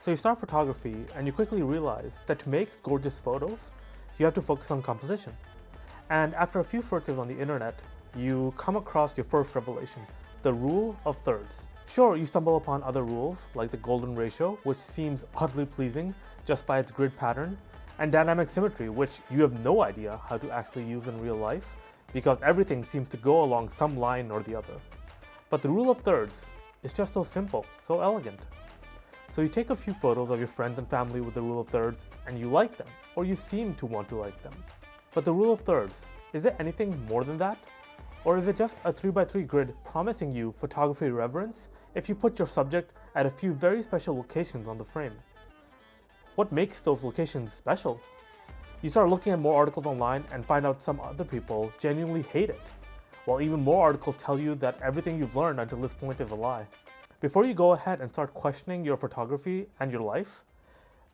So you start photography and you quickly realize that to make gorgeous photos, you have to focus on composition. And after a few searches on the internet, you come across your first revelation, the rule of thirds. Sure, you stumble upon other rules like the golden ratio, which seems oddly pleasing just by its grid pattern, and dynamic symmetry, which you have no idea how to actually use in real life because everything seems to go along some line or the other. But the rule of thirds is just so simple, so elegant. So you take a few photos of your friends and family with the rule of thirds and you like them, or you seem to want to like them. But the rule of thirds, is it anything more than that? Or is it just a 3x3 grid promising you photography reverence if you put your subject at a few very special locations on the frame? What makes those locations special? You start looking at more articles online and find out some other people genuinely hate it, while even more articles tell you that everything you've learned until this point is a lie. Before you go ahead and start questioning your photography and your life,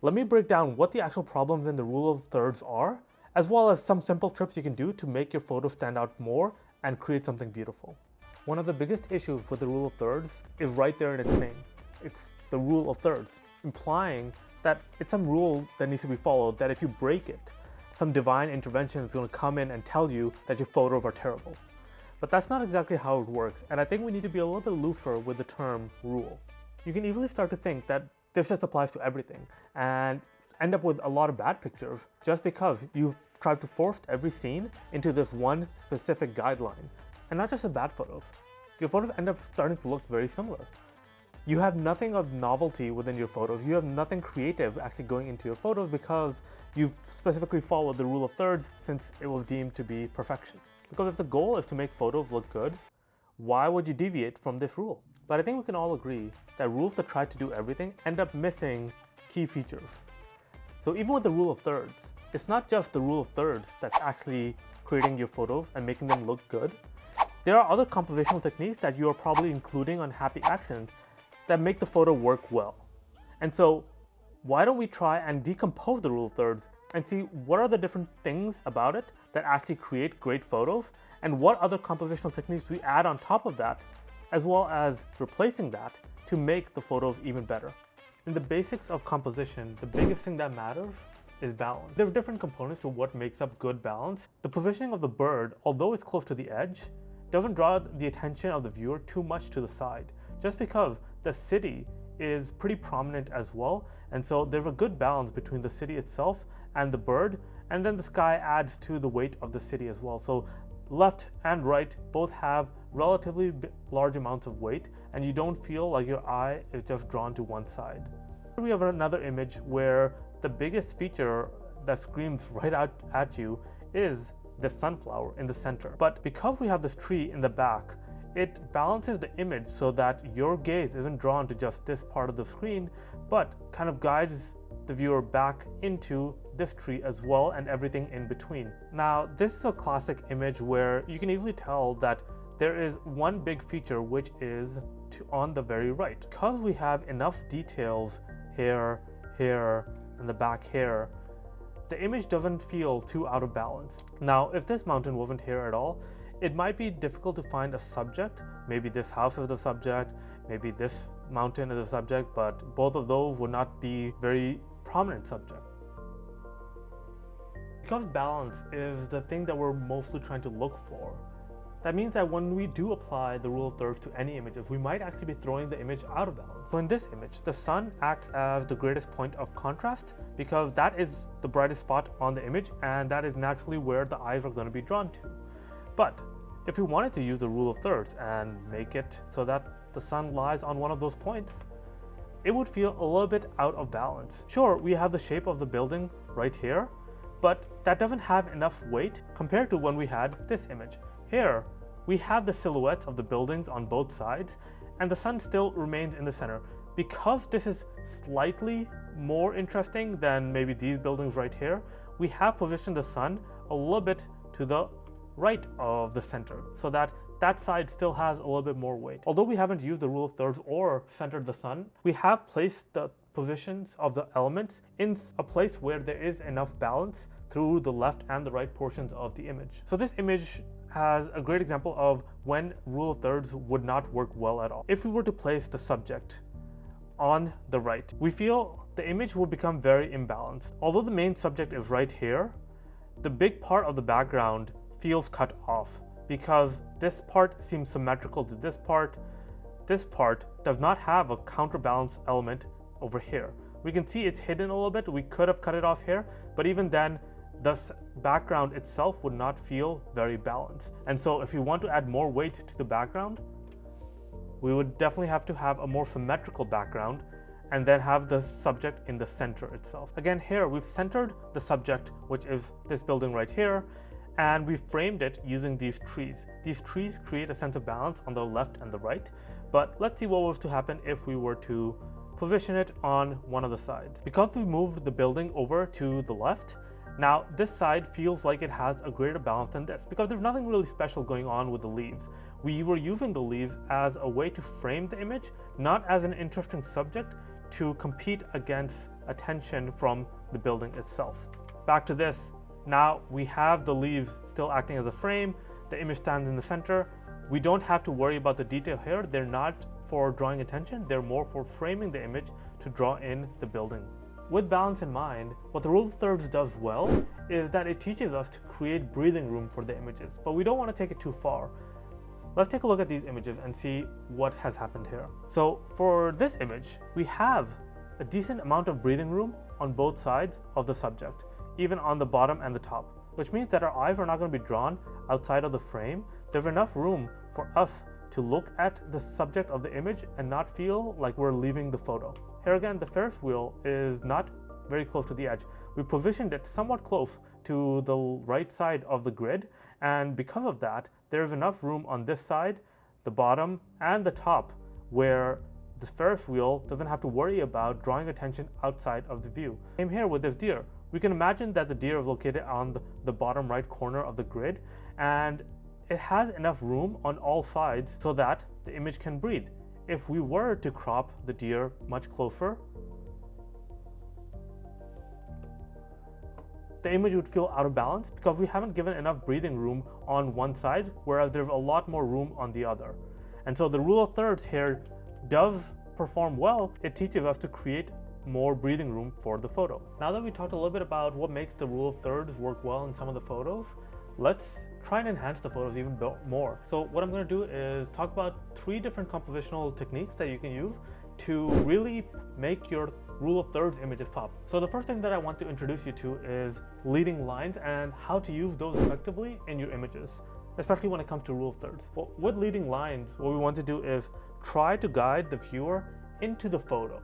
let me break down what the actual problems in the rule of thirds are, as well as some simple tricks you can do to make your photo stand out more and create something beautiful. One of the biggest issues with the rule of thirds is right there in its name. It's the rule of thirds, implying that it's some rule that needs to be followed, that if you break it, some divine intervention is going to come in and tell you that your photos are terrible. But that's not exactly how it works, and I think we need to be a little bit looser with the term rule. You can easily start to think that this just applies to everything, and end up with a lot of bad pictures just because you've tried to force every scene into this one specific guideline. And not just the bad photos. Your photos end up starting to look very similar. You have nothing of novelty within your photos. You have nothing creative actually going into your photos because you've specifically followed the rule of thirds since it was deemed to be perfection. Because if the goal is to make photos look good, why would you deviate from this rule? But I think we can all agree that rules that try to do everything end up missing key features. So even with the rule of thirds, it's not just the rule of thirds that's actually creating your photos and making them look good. There are other compositional techniques that you are probably including on happy accident that make the photo work well. And so why don't we try and decompose the rule of thirds and see what are the different things about it that actually create great photos and what other compositional techniques we add on top of that, as well as replacing that to make the photos even better. In the basics of composition, the biggest thing that matters is balance. There are different components to what makes up good balance. The positioning of the bird, although it's close to the edge, doesn't draw the attention of the viewer too much to the side, just because the city is pretty prominent as well, and so there's a good balance between the city itself and the bird, and then the sky adds to the weight of the city as well. So left and right both have relatively large amounts of weight, and you don't feel like your eye is just drawn to one side. We have another image where the biggest feature that screams right out at you is the sunflower in the center. But because we have this tree in the back, it balances the image so that your gaze isn't drawn to just this part of the screen, but kind of guides the viewer back into this tree as well and everything in between. Now, this is a classic image where you can easily tell that there is one big feature, which is on the very right. Because we have enough details here, here, and the back here, the image doesn't feel too out of balance. Now, if this mountain wasn't here at all, it might be difficult to find a subject. Maybe this house is the subject, maybe this mountain is the subject, but both of those would not be very prominent subject. Because balance is the thing that we're mostly trying to look for, that means that when we do apply the rule of thirds to any images, we might actually be throwing the image out of balance. So in this image, the sun acts as the greatest point of contrast because that is the brightest spot on the image, and that is naturally where the eyes are going to be drawn to. But if we wanted to use the rule of thirds and make it so that the sun lies on one of those points, it would feel a little bit out of balance. Sure, we have the shape of the building right here, but that doesn't have enough weight compared to when we had this image. Here, we have the silhouettes of the buildings on both sides, and the sun still remains in the center. Because this is slightly more interesting than maybe these buildings right here, we have positioned the sun a little bit to the right of the center so that that side still has a little bit more weight. Although we haven't used the rule of thirds or centered the sun, we have placed the positions of the elements in a place where there is enough balance through the left and the right portions of the image. So this image has a great example of when rule of thirds would not work well at all. If we were to place the subject on the right. We feel the image will become very imbalanced. Although the main subject is right here, the big part of the background feels cut off because this part seems symmetrical to this part. This part does not have a counterbalance element over here. We can see it's hidden a little bit. We could have cut it off here, but even then, the background itself would not feel very balanced. And so if we want to add more weight to the background, we would definitely have to have a more symmetrical background and then have the subject in the center itself. Again, here we've centered the subject, which is this building right here, and we framed it using these trees. These trees create a sense of balance on the left and the right, but let's see what was to happen if we were to position it on one of the sides. Because we moved the building over to the left, now this side feels like it has a greater balance than this because there's nothing really special going on with the leaves. We were using the leaves as a way to frame the image, not as an interesting subject to compete against attention from the building itself. Back to this, now we have the leaves still acting as a frame, the image stands in the center. We don't have to worry about the detail here. They're not for drawing attention, they're more for framing the image to draw in the building. With balance in mind, what the rule of thirds does well is that it teaches us to create breathing room for the images, but we don't want to take it too far. Let's take a look at these images and see what has happened here. So for this image, we have a decent amount of breathing room on both sides of the subject, even on the bottom and the top, which means that our eyes are not going to be drawn outside of the frame. There's enough room for us to look at the subject of the image and not feel like we're leaving the photo. Here again, the Ferris wheel is not very close to the edge. We positioned it somewhat close to the right side of the grid, and because of that, there's enough room on this side, the bottom, and the top where the Ferris wheel doesn't have to worry about drawing attention outside of the view. Same here with this deer. We can imagine that the deer is located on the bottom right corner of the grid, and it has enough room on all sides so that the image can breathe. If we were to crop the deer much closer, the image would feel out of balance because we haven't given enough breathing room on one side, whereas there's a lot more room on the other. And so the rule of thirds here does perform well. It teaches us to create more breathing room for the photo. Now that we talked a little bit about what makes the rule of thirds work well in some of the photos, let's try and enhance the photos even more. So what I'm going to do is talk about 3 different compositional techniques that you can use to really make your rule of thirds images pop. So the first thing that I want to introduce you to is leading lines and how to use those effectively in your images, especially when it comes to rule of thirds. Well, with leading lines, what we want to do is try to guide the viewer into the photo,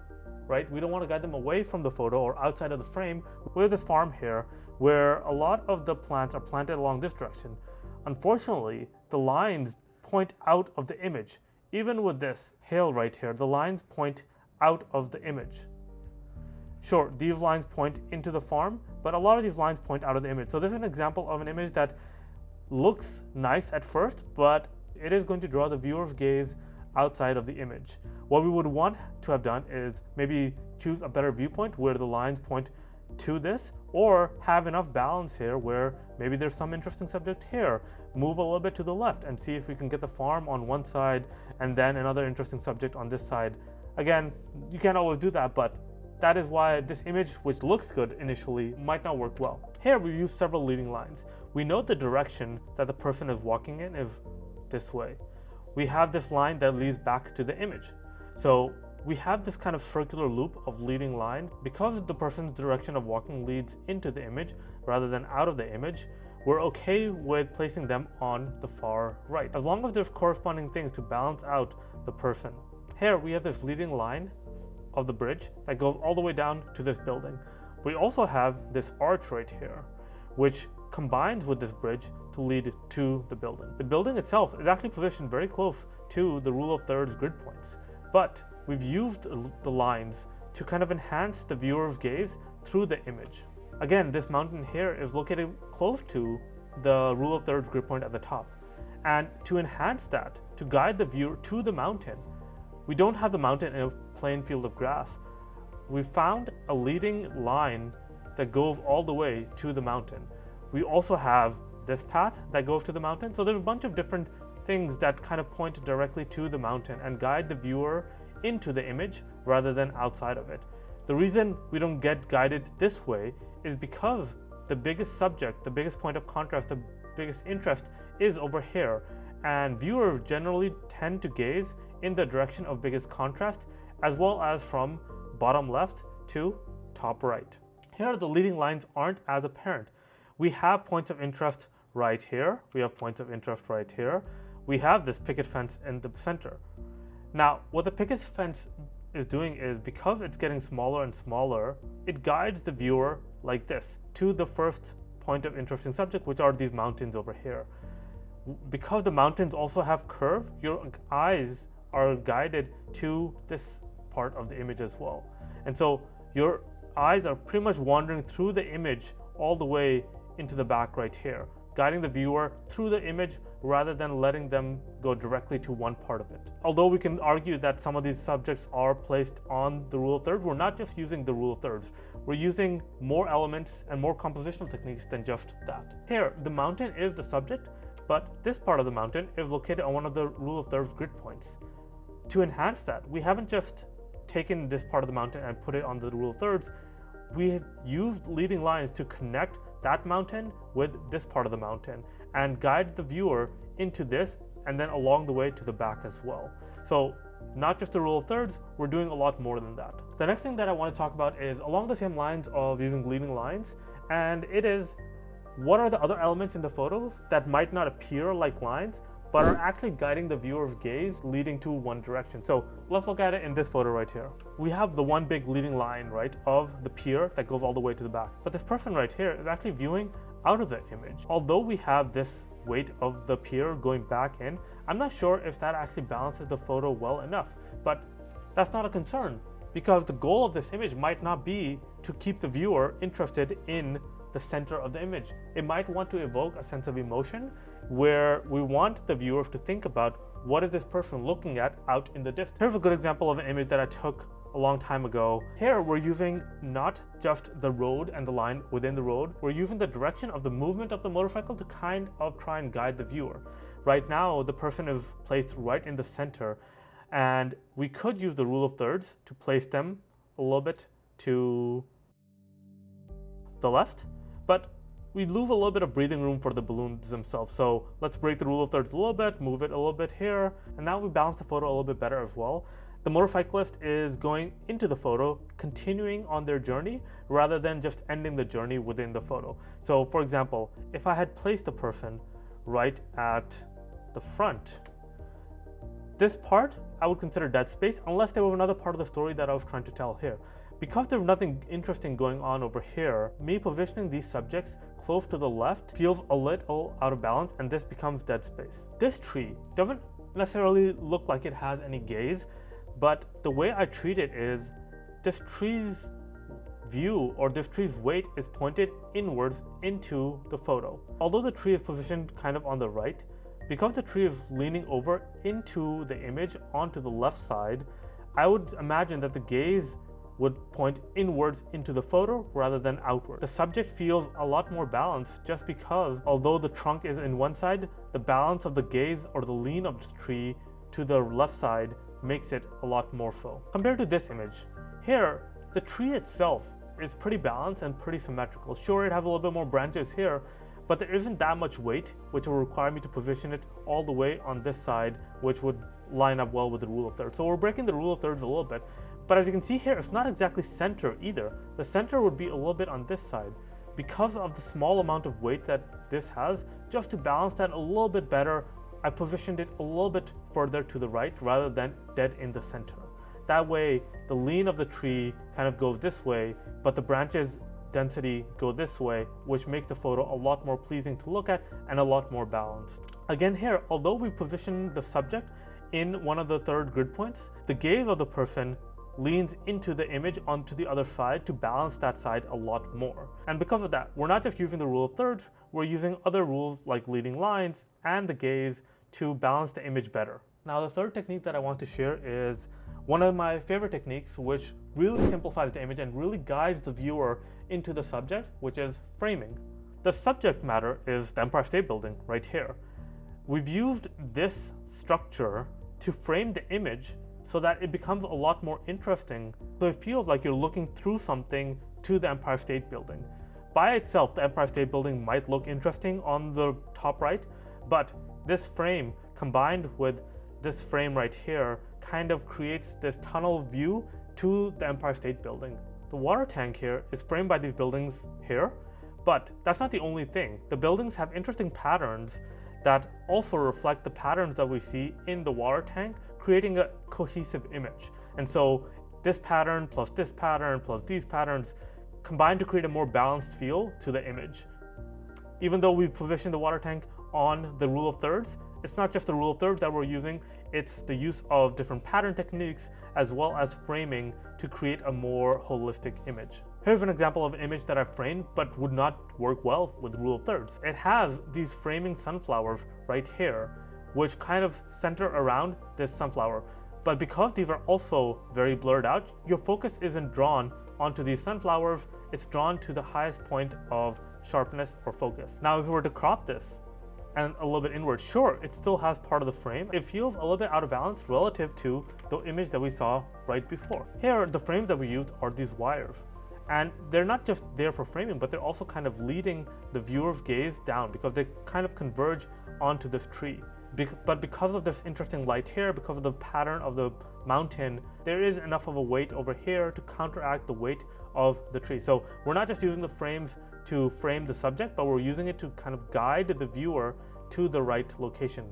right? We don't want to guide them away from the photo or outside of the frame. We have this farm here where a lot of the plants are planted along this direction. Unfortunately, the lines point out of the image. Even with this hill right here, the lines point out of the image. Sure, these lines point into the farm, but a lot of these lines point out of the image. So this is an example of an image that looks nice at first, but it is going to draw the viewer's gaze outside of the image. What we would want to have done is maybe choose a better viewpoint where the lines point to this, or have enough balance here where maybe there's some interesting subject here. Move a little bit to the left and see if we can get the farm on one side and then another interesting subject on this side. Again, you can't always do that, but that is why this image, which looks good initially, might not work well. Here we use several leading lines. We know the direction that the person is walking in is this way. We have this line that leads back to the image. So we have this kind of circular loop of leading lines. Because the person's direction of walking leads into the image rather than out of the image, we're okay with placing them on the far right, as long as there's corresponding things to balance out the person. Here we have this leading line of the bridge that goes all the way down to this building. We also have this arch right here, which combines with this bridge to lead to the building. The building itself is actually positioned very close to the rule of thirds grid points, but we've used the lines to kind of enhance the viewer's gaze through the image. Again, this mountain here is located close to the rule of thirds grid point at the top. And to enhance that, to guide the viewer to the mountain, we don't have the mountain in a plain field of grass. We found a leading line that goes all the way to the mountain. We also have this path that goes to the mountain. So there's a bunch of different things that kind of point directly to the mountain and guide the viewer into the image rather than outside of it. The reason we don't get guided this way is because the biggest subject, the biggest point of contrast, the biggest interest is over here, and viewers generally tend to gaze in the direction of biggest contrast, as well as from bottom left to top right. Here the leading lines aren't as apparent. We have points of interest right here, we have points of interest right here, we have this picket fence in the center. Now what the picket fence is doing is, because it's getting smaller and smaller, it guides the viewer like this to the first point of interesting subject, which are these mountains over here. Because the mountains also have curve, your eyes are guided to this part of the image as well. And so your eyes are pretty much wandering through the image all the way into the back right here, guiding the viewer through the image rather than letting them go directly to one part of it. Although we can argue that some of these subjects are placed on the rule of thirds, we're not just using the rule of thirds. We're using more elements and more compositional techniques than just that. Here, the mountain is the subject, but this part of the mountain is located on one of the rule of thirds grid points. To enhance that, we haven't just taken this part of the mountain and put it on the rule of thirds. We have used leading lines to connect that mountain with this part of the mountain and guide the viewer into this, and then along the way to the back as well. So not just the rule of thirds, we're doing a lot more than that. The next thing that I want to talk about is along the same lines of using leading lines, and it is, what are the other elements in the photos that might not appear like lines but are actually guiding the viewer's gaze leading to one direction. So let's look at it in this photo right here. We have the one big leading line, right, of the pier that goes all the way to the back. But this person right here is actually viewing out of the image. Although we have this weight of the pier going back in, I'm not sure if that actually balances the photo well enough. But that's not a concern, because the goal of this image might not be to keep the viewer interested in the center of the image. It might want to evoke a sense of emotion where we want the viewers to think about, what is this person looking at out in the distance. Here's a good example of an image that I took a long time ago. Here we're using not just the road and the line within the road, we're using the direction of the movement of the motorcycle to kind of try and guide the viewer. Right now the person is placed right in the center, and we could use the rule of thirds to place them a little bit to the left, but we leave a little bit of breathing room for the balloons themselves. So let's break the rule of thirds a little bit, move it a little bit here, and now we balance the photo a little bit better as well. The motorcyclist is going into the photo, continuing on their journey rather than just ending the journey within the photo. So for example, if I had placed the person right at the front, this part I would consider dead space unless there was another part of the story that I was trying to tell here. Because there's nothing interesting going on over here, me positioning these subjects close to the left feels a little out of balance, and this becomes dead space. This tree doesn't necessarily look like it has any gaze, but the way I treat it is, this tree's view or this tree's weight is pointed inwards into the photo. Although the tree is positioned kind of on the right, because the tree is leaning over into the image onto the left side, I would imagine that the gaze would point inwards into the photo rather than outward. The subject feels a lot more balanced just because, although the trunk is in one side, the balance of the gaze or the lean of the tree to the left side makes it a lot more so. Compared to this image, here, the tree itself is pretty balanced and pretty symmetrical. Sure, it has a little bit more branches here, but there isn't that much weight, which will require me to position it all the way on this side, which would line up well with the rule of thirds. So we're breaking the rule of thirds a little bit. But as you can see here, it's not exactly center either. The center would be a little bit on this side. Because of the small amount of weight that this has, just to balance that a little bit better, I positioned it a little bit further to the right rather than dead in the center. That way, the lean of the tree kind of goes this way, but the branches density go this way, which makes the photo a lot more pleasing to look at and a lot more balanced. Again here, although we position the subject in one of the third grid points, the gaze of the person leans into the image onto the other side to balance that side a lot more. And because of that, we're not just using the rule of thirds, we're using other rules like leading lines and the gaze to balance the image better. Now the third technique that I want to share is one of my favorite techniques, which really simplifies the image and really guides the viewer into the subject, which is framing. The subject matter is the Empire State Building right here. We've used this structure to frame the image so that it becomes a lot more interesting. So it feels like you're looking through something to the Empire State Building. By itself, the Empire State Building might look interesting on the top right, but this frame combined with this frame right here kind of creates this tunnel view to the Empire State Building. The water tank here is framed by these buildings here, but that's not the only thing. The buildings have interesting patterns that also reflect the patterns that we see in the water tank, creating a cohesive image. And so this pattern plus these patterns combine to create a more balanced feel to the image. Even though we've positioned the water tank on the rule of thirds, it's not just the rule of thirds that we're using, it's the use of different pattern techniques as well as framing to create a more holistic image. Here's an example of an image that I've framed but would not work well with rule of thirds. It has these framing sunflowers right here, which kind of center around this sunflower. But because these are also very blurred out, your focus isn't drawn onto these sunflowers, it's drawn to the highest point of sharpness or focus. Now, if we were to crop this and a little bit inward, sure, it still has part of the frame. It feels a little bit out of balance relative to the image that we saw right before. Here, the frames that we used are these wires. And they're not just there for framing, but they're also kind of leading the viewer's gaze down because they kind of converge onto this tree. But because of this interesting light here, because of the pattern of the mountain, there is enough of a weight over here to counteract the weight of the tree. So we're not just using the frames to frame the subject, but we're using it to kind of guide the viewer to the right location.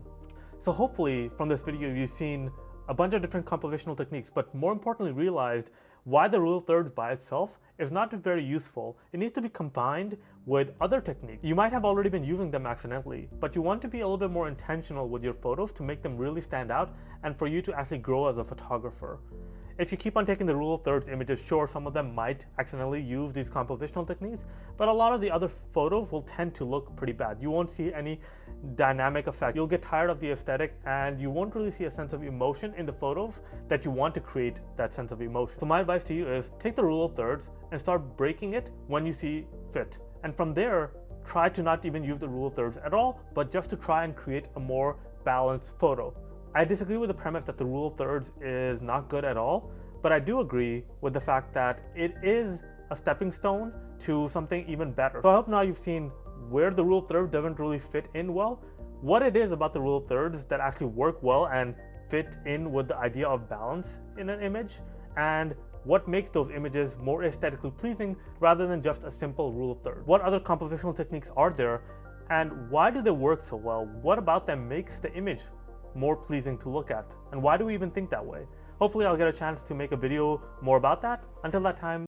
So hopefully from this video, you've seen a bunch of different compositional techniques, but more importantly realized why the rule of thirds by itself is not very useful. It needs to be combined with other techniques. You might have already been using them accidentally, but you want to be a little bit more intentional with your photos to make them really stand out and for you to actually grow as a photographer. If you keep on taking the rule of thirds images, sure, some of them might accidentally use these compositional techniques, but a lot of the other photos will tend to look pretty bad. You won't see any dynamic effect. You'll get tired of the aesthetic and you won't really see a sense of emotion in the photos that you want to create that sense of emotion. So my advice to you is take the rule of thirds and start breaking it when you see fit. And from there, try to not even use the rule of thirds at all, but just to try and create a more balanced photo. I disagree with the premise that the rule of thirds is not good at all, but I do agree with the fact that it is a stepping stone to something even better. So I hope now you've seen where the rule of thirds doesn't really fit in well, what it is about the rule of thirds that actually work well and fit in with the idea of balance in an image, and what makes those images more aesthetically pleasing rather than just a simple rule of thirds. What other compositional techniques are there, and why do they work so well? What about them makes the image more pleasing to look at? And why do we even think that way? Hopefully I'll get a chance to make a video more about that. Until that time,